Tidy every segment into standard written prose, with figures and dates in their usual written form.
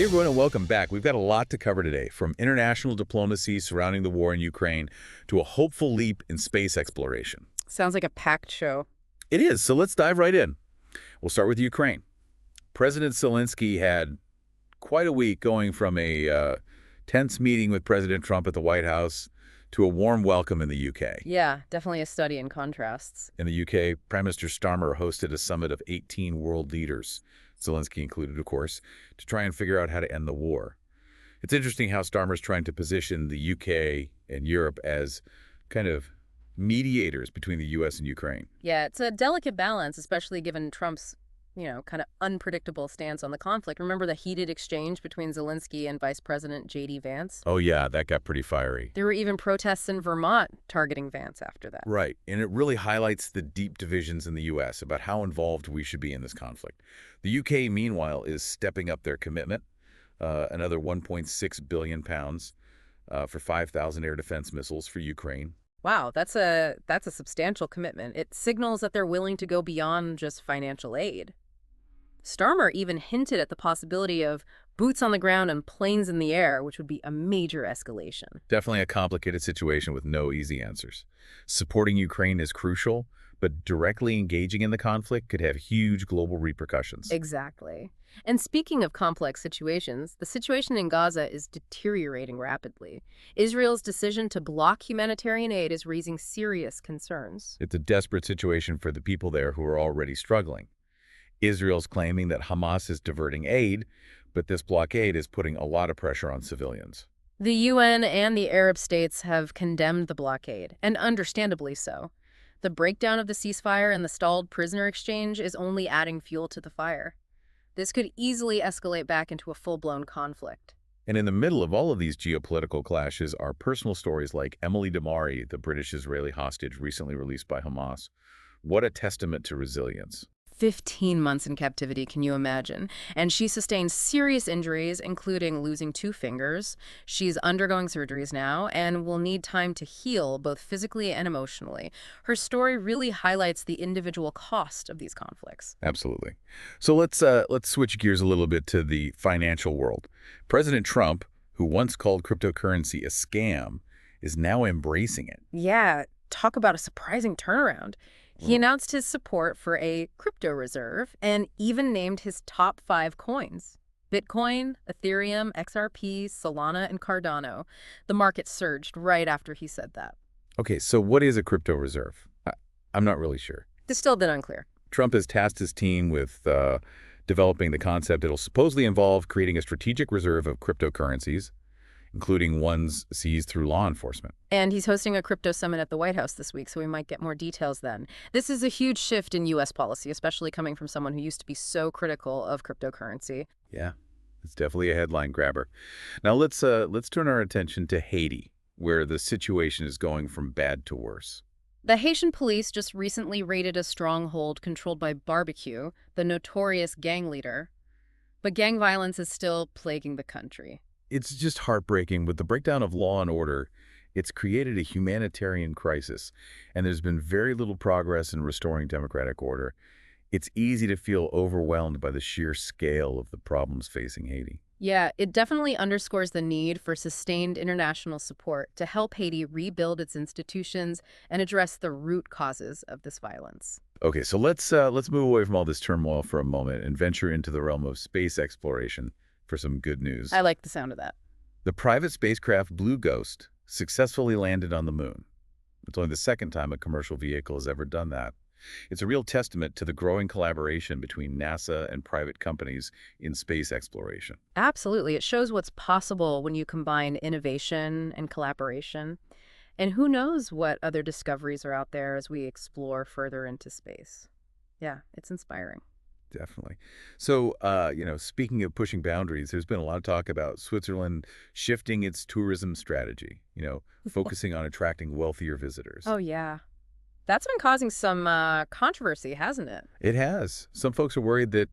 Hey everyone, and welcome back. We've got a lot to cover today, from international diplomacy surrounding the war in Ukraine to a hopeful leap in space exploration. Sounds like a packed show. It is, so let's dive right in. We'll start with Ukraine. President Zelensky had quite a week, going from a tense meeting with President Trump at the White House to a warm welcome in the UK. Yeah, definitely a study in contrasts. In the UK, Prime Minister Starmer hosted a summit of 18 world leaders, Zelensky included, of course, to try and figure out how to end the war. It's interesting how Starmer's trying to position the UK and Europe as kind of mediators between the US and Ukraine. Yeah, it's a delicate balance, especially given Trump's, kind of unpredictable stance on the conflict. Remember the heated exchange between Zelensky and Vice President J.D. Vance? Oh yeah, that got pretty fiery. There were even protests in Vermont targeting Vance after that. Right, and it really highlights the deep divisions in the U.S. about how involved we should be in this conflict. The U.K., meanwhile, is stepping up their commitment, another £1.6 billion for 5,000 air defense missiles for Ukraine. Wow, that's a substantial commitment. It signals that they're willing to go beyond just financial aid. Starmer even hinted at the possibility of boots on the ground and planes in the air, which would be a major escalation. Definitely a complicated situation with no easy answers. Supporting Ukraine is crucial, but directly engaging in the conflict could have huge global repercussions. Exactly. And speaking of complex situations, the situation in Gaza is deteriorating rapidly. Israel's decision to block humanitarian aid is raising serious concerns. It's a desperate situation for the people there who are already struggling. Israel's claiming that Hamas is diverting aid, but this blockade is putting a lot of pressure on civilians. The UN and the Arab states have condemned the blockade, and understandably so. The breakdown of the ceasefire and the stalled prisoner exchange is only adding fuel to the fire. This could easily escalate back into a full-blown conflict. And in the middle of all of these geopolitical clashes are personal stories like Emily Damari, the British-Israeli hostage recently released by Hamas. What a testament to resilience. 15 months in captivity, can you imagine? And she sustained serious injuries, including losing 2 fingers. She's undergoing surgeries now and will need time to heal both physically and emotionally. Her story really highlights the individual cost of these conflicts. Absolutely. So let's switch gears a little bit to the financial world. President Trump, who once called cryptocurrency a scam, is now embracing it. Yeah, talk about a surprising turnaround. He announced his support for a crypto reserve and even named his top 5 coins: Bitcoin, Ethereum, XRP, Solana, and Cardano. The market surged right after he said that. Okay, so what is a crypto reserve? I'm not really sure. It's still a bit unclear. Trump has tasked his team with developing the concept. It'll supposedly involve creating a strategic reserve of cryptocurrencies, including ones seized through law enforcement. And he's hosting a crypto summit at the White House this week, so we might get more details then. This is a huge shift in U.S. policy, especially coming from someone who used to be so critical of cryptocurrency. Yeah, it's definitely a headline grabber. Now let's turn our attention to Haiti, where the situation is going from bad to worse. The Haitian police just recently raided a stronghold controlled by Barbecue, the notorious gang leader. But gang violence is still plaguing the country. It's just heartbreaking. With the breakdown of law and order, it's created a humanitarian crisis, and there's been very little progress in restoring democratic order. It's easy to feel overwhelmed by the sheer scale of the problems facing Haiti. Yeah, it definitely underscores the need for sustained international support to help Haiti rebuild its institutions and address the root causes of this violence. Okay, so let's move away from all this turmoil for a moment and venture into the realm of space exploration for some good news. I like the sound of that. The private spacecraft Blue Ghost successfully landed on the moon. It's only the second time a commercial vehicle has ever done that. It's a real testament to the growing collaboration between NASA and private companies in space exploration. Absolutely. It shows what's possible when you combine innovation and collaboration. And who knows what other discoveries are out there as we explore further into space. Yeah, it's inspiring. Definitely. So, speaking of pushing boundaries, there's been a lot of talk about Switzerland shifting its tourism strategy, focusing on attracting wealthier visitors. Oh, yeah. That's been causing some controversy, hasn't it? It has. Some folks are worried that,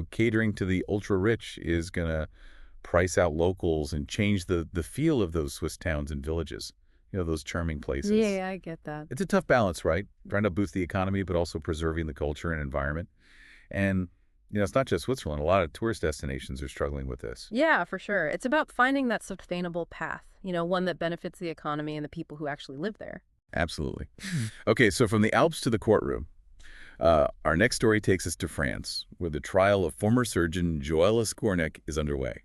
catering to the ultra-rich is going to price out locals and change the feel of those Swiss towns and villages, those charming places. Yeah, I get that. It's a tough balance, right? Trying to boost the economy, but also preserving the culture and environment. And It's not just Switzerland. A lot of tourist destinations are struggling with this. Yeah, for sure. It's about finding that sustainable path, one that benefits the economy and the people who actually live there. Absolutely. Okay, so from the Alps to the courtroom, our next story takes us to France, where the trial of former surgeon Joël Skornik is underway.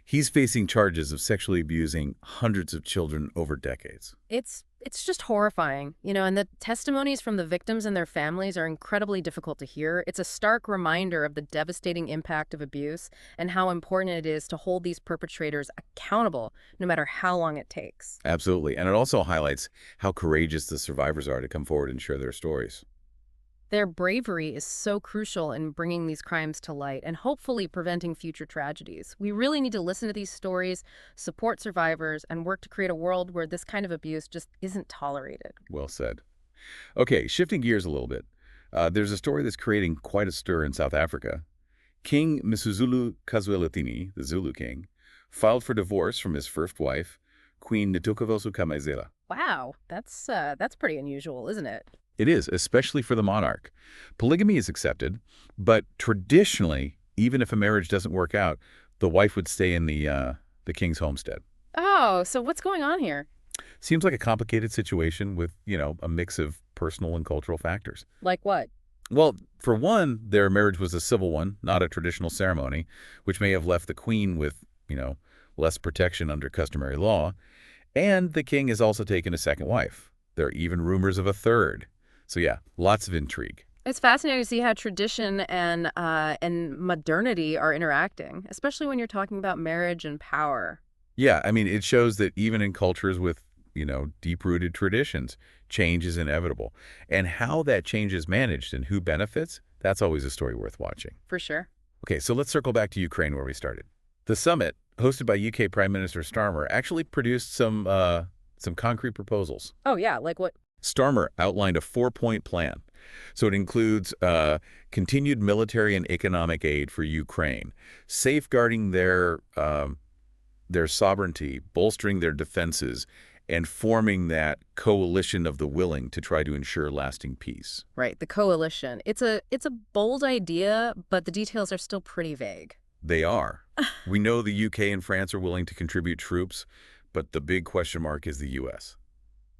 He's facing charges of sexually abusing hundreds of children over decades. It's just horrifying, and the testimonies from the victims and their families are incredibly difficult to hear. It's a stark reminder of the devastating impact of abuse and how important it is to hold these perpetrators accountable, no matter how long it takes. Absolutely. And it also highlights how courageous the survivors are to come forward and share their stories. Their bravery is so crucial in bringing these crimes to light and hopefully preventing future tragedies. We really need to listen to these stories, support survivors, and work to create a world where this kind of abuse just isn't tolerated. Well said. Okay, shifting gears a little bit. There's a story that's creating quite a stir in South Africa. King Msuzulu Kazwelithini, the Zulu king, filed for divorce from his first wife, Queen Ntukuvosu Kamazela. Wow, that's pretty unusual, isn't it? It is, especially for the monarch. Polygamy is accepted, but traditionally, even if a marriage doesn't work out, the wife would stay in the king's homestead. Oh, so what's going on here? Seems like a complicated situation with, a mix of personal and cultural factors. Like what? Well, for one, their marriage was a civil one, not a traditional ceremony, which may have left the queen with, less protection under customary law. And the king has also taken a second wife. There are even rumors of a third. So yeah, lots of intrigue. It's fascinating to see how tradition and modernity are interacting, especially when you're talking about marriage and power. Yeah, I mean, it shows that even in cultures with, deep-rooted traditions, change is inevitable. And how that change is managed and who benefits, that's always a story worth watching. For sure. Okay, so let's circle back to Ukraine where we started. The summit, hosted by UK Prime Minister Starmer, actually produced some concrete proposals. Oh, yeah, like what? Starmer outlined a four-point plan. So it includes continued military and economic aid for Ukraine, safeguarding their sovereignty, bolstering their defenses, and forming that coalition of the willing to try to ensure lasting peace. Right, the coalition. It's a bold idea, but the details are still pretty vague. They are. We know the UK and France are willing to contribute troops, but the big question mark is the U.S.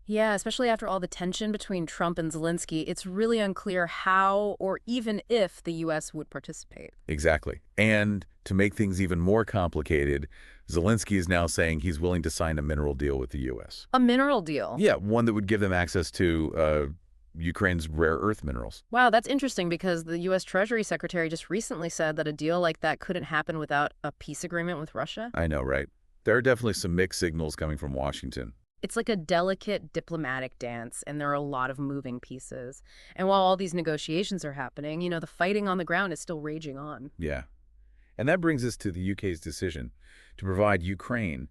Yeah, especially after all the tension between Trump and Zelensky, it's really unclear how or even if the U.S. would participate. Exactly. And to make things even more complicated, Zelensky is now saying he's willing to sign a mineral deal with the U.S. A mineral deal? Yeah, one that would give them access to Ukraine's rare earth minerals. Wow, that's interesting because the U.S. Treasury Secretary just recently said that a deal like that couldn't happen without a peace agreement with Russia. I know, right? There are definitely some mixed signals coming from Washington. It's like a delicate diplomatic dance, and there are a lot of moving pieces. And while all these negotiations are happening, the fighting on the ground is still raging on. Yeah. And that brings us to the UK's decision to provide Ukraine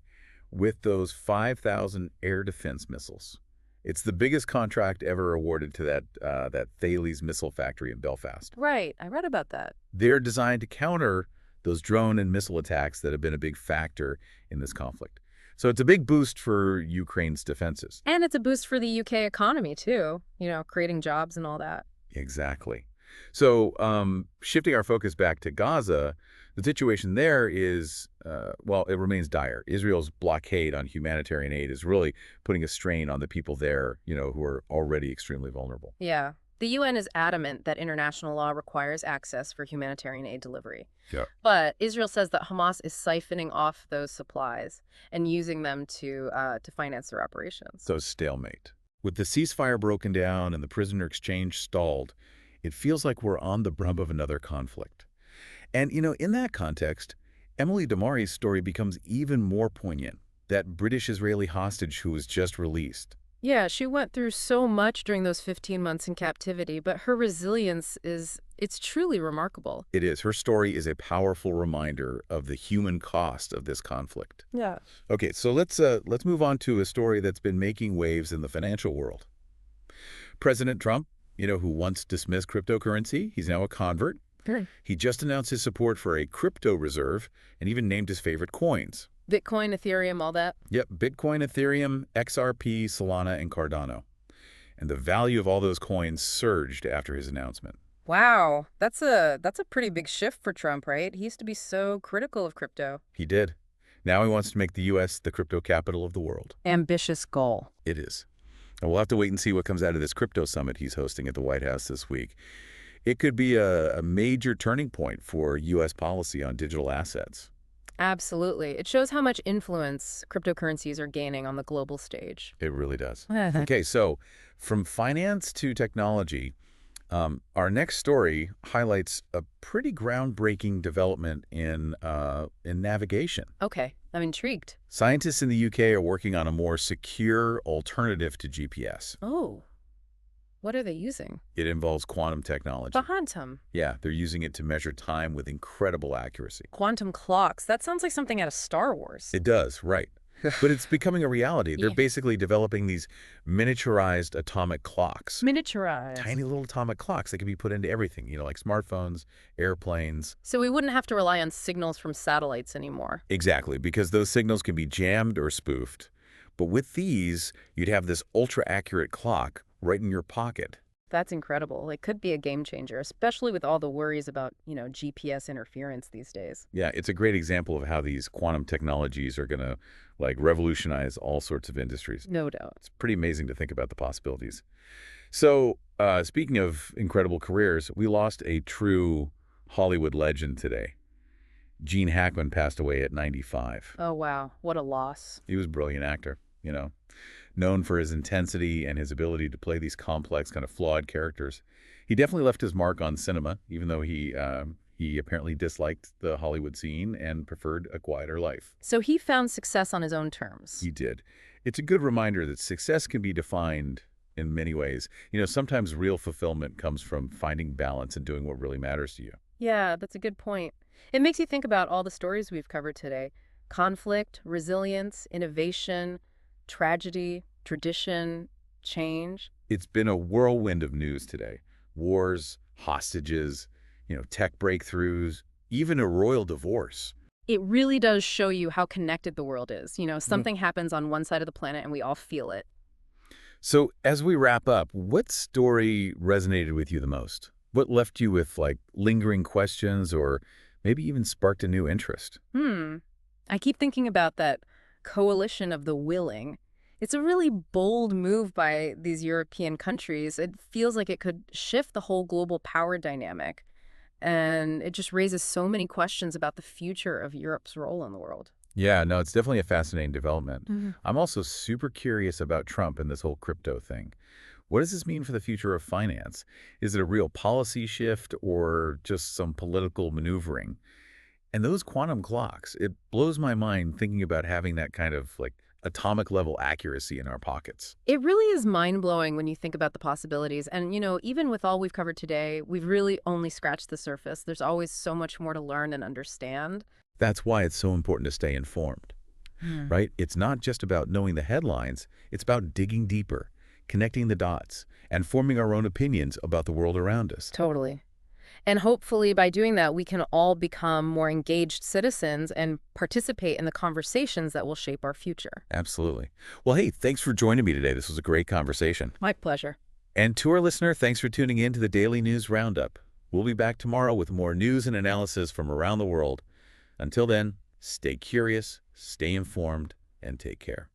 with those 5,000 air defense missiles. It's the biggest contract ever awarded to that Thales missile factory in Belfast. Right, I read about that. They're designed to counter those drone and missile attacks that have been a big factor in this conflict. So it's a big boost for Ukraine's defenses. And it's a boost for the UK economy, too, creating jobs and all that. Exactly. So shifting our focus back to Gaza, the situation there is, it remains dire. Israel's blockade on humanitarian aid is really putting a strain on the people there, who are already extremely vulnerable. Yeah. The UN is adamant that international law requires access for humanitarian aid delivery. Yeah. But Israel says that Hamas is siphoning off those supplies and using them to finance their operations. So stalemate. With the ceasefire broken down and the prisoner exchange stalled, it feels like we're on the brink of another conflict. And, in that context, Emily Damari's story becomes even more poignant. That British-Israeli hostage who was just released. Yeah, she went through so much during those 15 months in captivity, but her resilience it's truly remarkable. It is. Her story is a powerful reminder of the human cost of this conflict. Yeah. Okay, so let's move on to a story that's been making waves in the financial world. President Trump, who once dismissed cryptocurrency, he's now a convert. Sure. He just announced his support for a crypto reserve and even named his favorite coins. Bitcoin, Ethereum, all that? Yep, Bitcoin, Ethereum, XRP, Solana, and Cardano. And the value of all those coins surged after his announcement. Wow, that's a pretty big shift for Trump, right? He used to be so critical of crypto. He did. Now he wants to make the U.S. the crypto capital of the world. Ambitious goal. It is. And we'll have to wait and see what comes out of this crypto summit he's hosting at the White House this week. It could be a major turning point for U.S. policy on digital assets. Absolutely. It shows how much influence cryptocurrencies are gaining on the global stage. It really does. Okay, so from finance to technology, our next story highlights a pretty groundbreaking development in navigation. Okay, I'm intrigued. Scientists in the UK are working on a more secure alternative to GPS. Oh, what are they using? It involves quantum technology. Quantum. Yeah, they're using it to measure time with incredible accuracy. Quantum clocks. That sounds like something out of Star Wars. It does, right. But it's becoming a reality. They're Yeah. basically developing these miniaturized atomic clocks. Miniaturized. Tiny little atomic clocks that can be put into everything, like smartphones, airplanes. So we wouldn't have to rely on signals from satellites anymore. Exactly, because those signals can be jammed or spoofed. But with these, you'd have this ultra-accurate clock right in your pocket. That's incredible. It could be a game changer, especially with all the worries about, GPS interference these days. Yeah, it's a great example of how these quantum technologies are going to revolutionize all sorts of industries. No doubt. It's pretty amazing to think about the possibilities. So, speaking of incredible careers, we lost a true Hollywood legend today. Gene Hackman passed away at 95. Oh, wow. What a loss. He was a brilliant actor, known for his intensity and his ability to play these complex, kind of flawed characters. He definitely left his mark on cinema, even though he apparently disliked the Hollywood scene and preferred a quieter life. So he found success on his own terms. He did. It's a good reminder that success can be defined in many ways. Sometimes real fulfillment comes from finding balance and doing what really matters to you. Yeah, that's a good point. It makes you think about all the stories we've covered today. Conflict, resilience, innovation, tragedy, tradition, change. It's been a whirlwind of news today. Wars, hostages, tech breakthroughs, even a royal divorce. It really does show you how connected the world is. Something happens on one side of the planet and we all feel it. So as we wrap up, what story resonated with you the most? What left you with lingering questions or maybe even sparked a new interest? I keep thinking about that coalition of the willing. It's a really bold move by these European countries. It feels like it could shift the whole global power dynamic. And it just raises so many questions about the future of Europe's role in the world. Yeah, no, it's definitely a fascinating development. Mhm. I'm also super curious about Trump and this whole crypto thing. What does this mean for the future of finance? Is it a real policy shift or just some political maneuvering? And those quantum clocks, it blows my mind thinking about having that kind of atomic level accuracy in our pockets. It really is mind-blowing when you think about the possibilities. And, even with all we've covered today, we've really only scratched the surface. There's always so much more to learn and understand. That's why it's so important to stay informed, right? It's not just about knowing the headlines. It's about digging deeper, connecting the dots, and forming our own opinions about the world around us. Totally. And hopefully by doing that, we can all become more engaged citizens and participate in the conversations that will shape our future. Absolutely. Well, hey, thanks for joining me today. This was a great conversation. My pleasure. And to our listener, thanks for tuning in to the Daily News Roundup. We'll be back tomorrow with more news and analysis from around the world. Until then, stay curious, stay informed, and take care.